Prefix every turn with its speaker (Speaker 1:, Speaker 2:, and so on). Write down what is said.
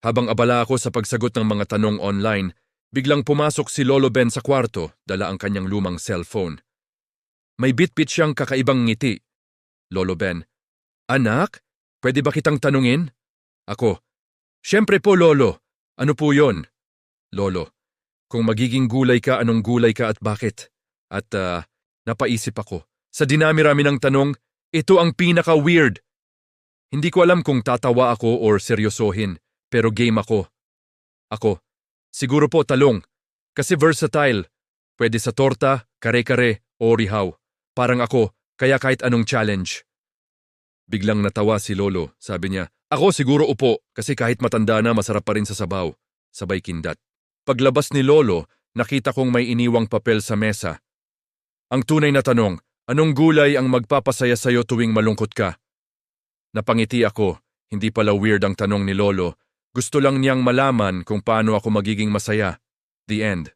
Speaker 1: Habang abala ako sa pagsagot ng mga tanong online, biglang pumasok si Lolo Ben sa kwarto, dala ang kanyang lumang cellphone. May bitbit siyang kakaibang ngiti. Lolo Ben, "Anak, pwede ba kitang tanungin?" Ako, "Siyempre po, Lolo. Ano po yon?" Lolo, "Kung magiging gulay ka, anong gulay ka at bakit?" At napaisip ako. Sa dinami-rami ng tanong, ito ang pinaka-weird. Hindi ko alam kung tatawa ako or seryosohin, pero game ako. Ako, siguro po talong. Kasi versatile. Pwede sa torta, kare-kare, o rihaw. Parang ako, kaya kahit anong challenge. Biglang natawa si Lolo. Sabi niya, "Ako siguro upo, kasi kahit matanda na masarap pa rin sa sabaw." Sabay kindat. Paglabas ni Lolo, nakita kong may iniwang papel sa mesa. Ang tunay na tanong, anong gulay ang magpapasaya sa'yo tuwing malungkot ka? Napangiti ako. Hindi pala weird ang tanong ni Lolo. Gusto lang niyang malaman kung paano ako magiging masaya. The end.